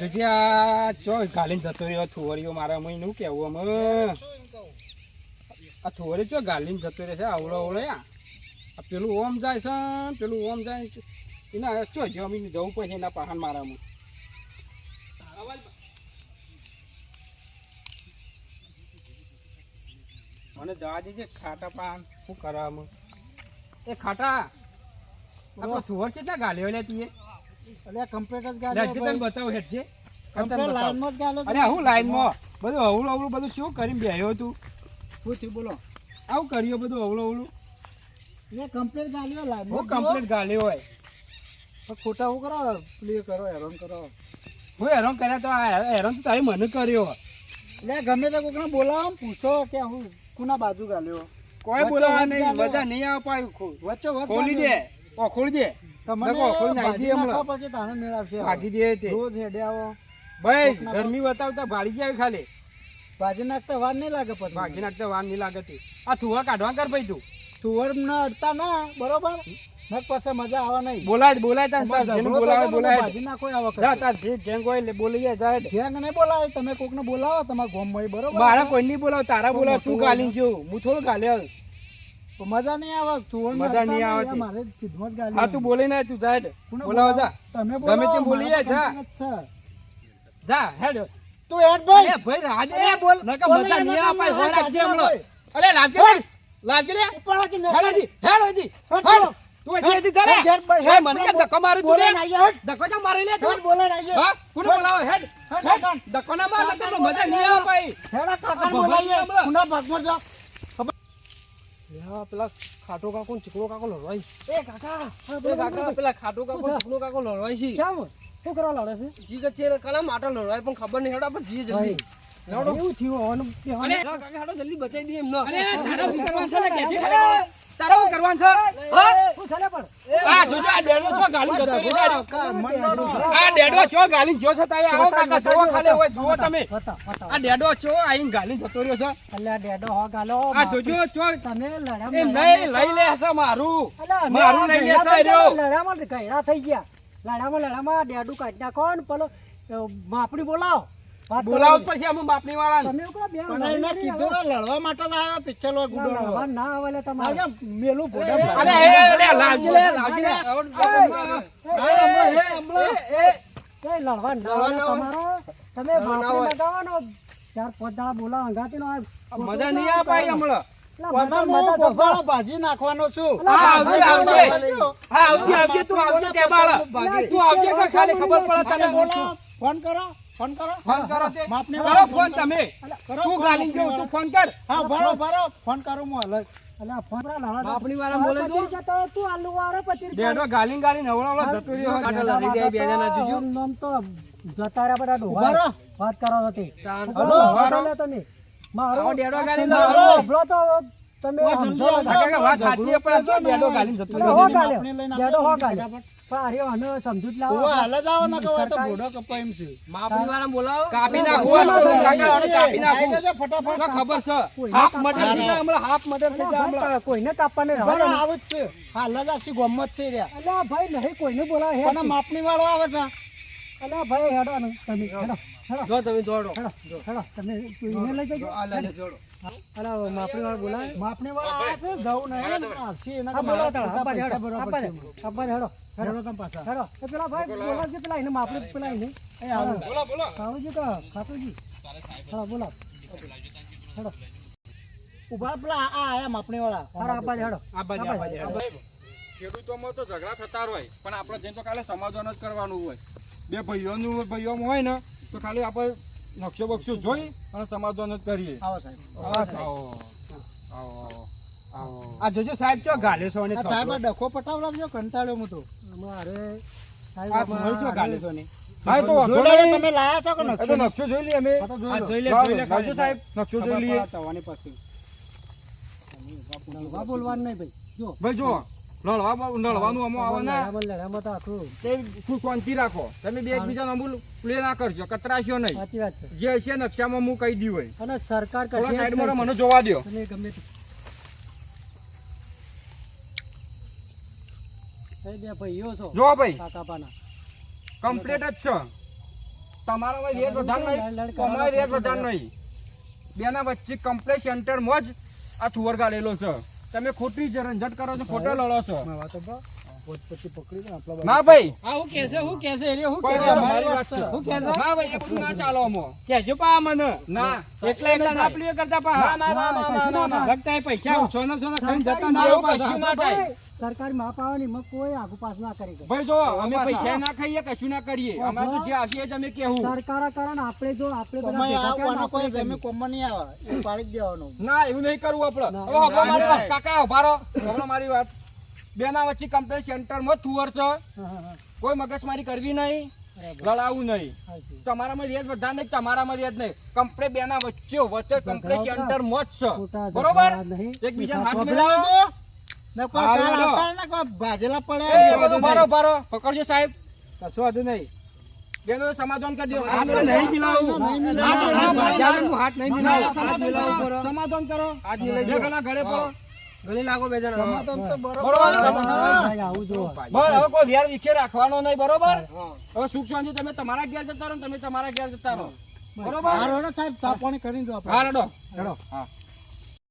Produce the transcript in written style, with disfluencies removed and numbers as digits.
જોજે આ ચો ગાલીને જતો રહ્યો થોરીઓ મારા મય નું કેવું અમે આ થોરી ચો ગાલીને જતો રહે છે આવડો આવડે આ પેલું ઓમ જાય છે પેલું ઓમ જાય એના ચો જમીન જવું પડશે એના પાહન મારામાં મને જવા દેજે ખાટા પાન શું કરવામાં એ ખાટા આપણો થોર કેટલા ગાલ્યો લે તીએ અલે કમ્પ્લીટ જ ગાલ્યો તને બતાવ હેડ છે કમ્પ્લીટ લાઈન માં જ ગાલ્યો અરે હું લાઈન માં બધું અવળું અવળું બધું શું કરીને બેહ્યો તું શું થયું બોલો આવું કર્યો બધું અવળું અવળું એ કમ્પ્લીટ ગાલ્યો લાઈન હું કમ્પ્લીટ ગાલ્યો હોય તો ખોટા હું કરો પ્લે કરો હેરાન કરો હું હેરાન કર્યા તો હેરાન તો તારી મને કર્યો એટલે ગમે તે કોકને બોલાવો પૂછો કે હું કુના બાજુ ગાલ્યો કોઈ બોલાવા નહીં મજા નહીં આવે પાછું વચ્ચે વચ્ચે ખોલી દે ખોલી દે તમને ખોલી નાખી દે હમણાં પછી તાણે મેળ આવશે ભાગી દે તે રોજ હેડે આવો ભાઈ ગરમી બતાવતા ભાડી જાય ખાલી ભાજી નાખતા વાર નહીં લાગે પછી ભાગી નાખતા વાર નહીં લાગે તે આ થુવા કાઢવા કર ભાઈ તું સુવર ના અડતા ના બરોબર નક પાસે મજા આવે નહીં બોલાય તાર જેનું બોલાવે બોલાય ભાજી નાખો આ વખત જા તાર જે ગેંગ હોય એટલે બોલી જાય ગેંગ નહીં બોલાવે તમે કોકને બોલાવો તમારા ગામમાં બરોબર મારા કોઈ નહીં બોલાવ તારા બોલાવ તું ગાલી જો હું થોડું ગાલ્યો તો મજા નહીં આવે સુવર મજા નહીં આવે મારે સીધમાં જ ગાલી હા તું બોલી ના તું જા બોલાવ જા તમે ગમે તેમ બોલી જા જા હેડ તું હેડ ભાઈ ભાઈ રાજે બોલ નકા મજા નહીં આવે હોય રાજે હમણાં અરે લાગજે લાગજે લે ઉપરથી હેડજી તું એથી ચાલે હે મને કેમ ધક્કો મારું તું લે ધક્કો ચા મારી લે તું બોલે નહીં હા કોને બોલાવો હેડ ધક્કો ના માર તો મજા નહીં આવે ભાઈ હેડા કાકા બોલાઈએ કુના ભાગમાં જા યા પેલા ખાટો કાકો ચીકણો કાકો લડવાય એ કાકા પેલા ખાટો કાકો ચીકણો કાકો લડવાય છે શામ શું કરવા લડે છે જી કે ચેર કલા માટો લડવાય પણ ખબર નહીં હેડા પણ જી જલ્દી લડો એવું થયું હોવાનું અરે કાકા હેડો જલ્દી બચાઈ દે એમ ન અરે તારા શું કરવાનું છે ને કે તારા શું કરવાનું છે હા શું ચાલે પણ આ જોજો આ ડેડો છો ગાલી જતો રે આ ડેડો છો ગાલી જો છે તારે આવો કાકા જોવો ખાલે હોય જોવો તમે આ ડેડો છો આઈન ગાલી જતો રહ્યો છે અલ્યા ડેડો હો ગાલો આ જોજો છો તમે લડ્યા એ નહીં લઈ લે છે મારું લઈ લે છે રહ્યો લડામાં ગયડા થઈ ગયા લડામાં ડેડુ કાઢી નાખો ને પેલો માપડી બોલાવો બોલાવ પડશે અમે બાપની વાળા તમે કોણ બે મને કીધું લડવા માટે જ આવ્યા પિક્ચર ગુડો ના આવે તમારે મેલું ભોડા અરે લાવજી લે લડવા ના તમારો તમે બાપને લગાવવાનો 4-5 દાડા બોલાવ અંગાતી નો મજા નહીં આવે ભાઈ હમણાં ભાજી નાખવાનો છું આવજે તું આવજે તે બાળા તું આવજે કે ખાલી ખબર પડે તને ફોન કરો તે કરો ફોન તમે તું ગાલી જો તું ફોન કર હા ભરો ફોન કરો હું અલગ અલ્યા ફોન આપણી વાળા બોલે તું તું આલુ વાળો પછી બેડો ગાલી નવળો જતો રહ્યો કાટલા લઈ જાય બે જણા જોજો નામ તો જતા રહ્યા બધા ડોહા વાત કરો હતી હલો વારો તમે મારો ડેડો ગાલી નવળો તો તમે વાત સાચી પણ ડેડો ગાલી જતો રહ્યો ડેડો હો ગાલી પારે અને સમજૂત લાવો હાલ જ આવો ન કહો તો બોડો કપાય એમ છે માપની વાળા બોલાવો કાપી નાખો કાપી નાખો ફટાફટ ખબર છે હાફ મટર દીધા હમણાં હાફ મટર દીધા કોઈને કાપવાને રહો આવે જ છે હાલ જ આખી ગોમત છે રે અલ્યા ભાઈ નહીં કોઈને બોલાવે હે પણ માપની વાળો આવે છે અલ્યા ભાઈ હેડો ને તમે હેડો જો તમે જોડો હેડો તમે એને લઈ જજો આ લે જોડો અલા માપની વાળો બોલાવે માપની વાળો આવે છે જવું નહીં આવશે એના બોલાવતા આપા હેડો હેડો તમે પાછા હેડો એ પેલા ભાઈ બોલા છે પેલા એને માપને પેલા એને એ આવો બોલો ખાવજી તો ખાતુજી હા બોલો હેડો ઉભા પેલા આ આયા માપણી વાળા હારા આપા હેડો ખેડૂતોમાં તો ઝઘડા થતા હોય પણ આપણે જેમ તો કાલે સમાધાન જ કરવાનું હોય બે ભાઈઓમાં હોય ને તો ખાલી આપણે નકશો બક્ષો જોઈ અને સમાધાન જ કરીએ આવો સાહેબ આવો આ જોજો સાહેબ ચો ગાલે છો ને સાહેબ ડખો પટાવ લાગજો કંટાળ્યો હું તો અમારે સાહેબ આ ચો ગાલે છો ને હા તો તમે લાયા છો કે નકશો જોઈ લઈએ અમે જોઈ લે નકશો સાહેબ નકશો જોઈ લઈએ તવાની પાસે બોલવાનું નહીં ભાઈ જો ભાઈ જો લડવાનું અમો આવે ને લડામાં તો આખું તે તું શાંતિ રાખો તમે બે એકબીજાનો અમૂલ પ્લે ના કરજો કતરાશો નહીં સાચી વાત છે જે છે નકશામાં હું કહી દઉં હોય અને સરકાર થોડા સાઈડમાં મને જોવા દો તમે ગમે તે બે ભાઈઓ છો જો ભાઈ કાકાપાના કમ્પ્લીટ જ છે તમારામાં રેટ વધારે નહીં, અમારે રેટ વધારે નહીં. બેના વચ્ચે કમ્પ્લેટ સેન્ટરમાં જ આ થુવર ગાલેલો છે. તમે ખોટી જ રંજટ કરો છો, ખોટો લડો છો. ના ભાઈ, આ હું કહેશે હું કહેશે એ હું કોઈ કહેશે મારી વાત છે. હું કહેશે ના ભાઈ, એ બધું ના ચાલો આમાં. કહેજો પા મને ના, એકલા એકલા ના પ્લે કરતા પા ના, ના, ના, ના, ના, ના. લગતા એ પૈસા સોના સોના ખાઈને જતા ના એવું રહો કશું પાછા. ના થાય. સરકારી માપ આવે ને એમાં કોઈ આગુ પાછું ના કરી શકે. ભાઈ જો અમે પૈસા ના ખાઈએ, કશું ના કરીએ. અમારે તો જે આપીએ જ અમે કેવું. સરકાર કરે ને આપણે જો આપણે બધા ભેગા થયા ને આપણે કરીએ. ના, એવું નહીં કરવું આપણે. હવે હભળો મારી વાત. કાકા ઉભા રહો. હભળો મારી વાત. બેના વચ્ચે કમ્પ્લેટ સેન્ટરમાં થુવર છે. કોઈ મગજમારી કરવી નહીં, લડાવું નહીં. હાચી. તમારામાં રેત વધારે નહીં, તમારામાં રેત નહીં. કમ્પ્લેટ બેના વચ્ચે કમ્પ્લેટ સેન્ટરમાં જ છે. ખોટા બરોબર? ઝઘડા નહીં. એકબીજાને હાથ મિલાવો. ભાજેલા એ બધું ભારો ભારો પકડજો સાહેબ. કશું વાંધો નહીં. બેનો સમાધાન કરી દો. હાથ તો નહીં મિલાવું. નહીં હાથ મિલાવું. નહીં મિલાવું. હાથ નહીં મિલાવું. સમાધાન હાથ મિલાવું કરો. કરો. સમાધાન કરો. હાથ મિલાવી બે દો. ગણા ઘરે પડો. ગળે લાગો બે જણા. બરોબર? ભાઈ આવું જો બસ હવે કોઈ વેર વિખે રાખવાનો નહીં. બરોબર? હવે સુખ શાંતિ તમે તમારા ઘેર જતા રહો ને તમે તમારા ઘેર જતા રહો. બરોબર? સાહેબ ચા પાણી કરી દો હા, રડો. હેડો. હા.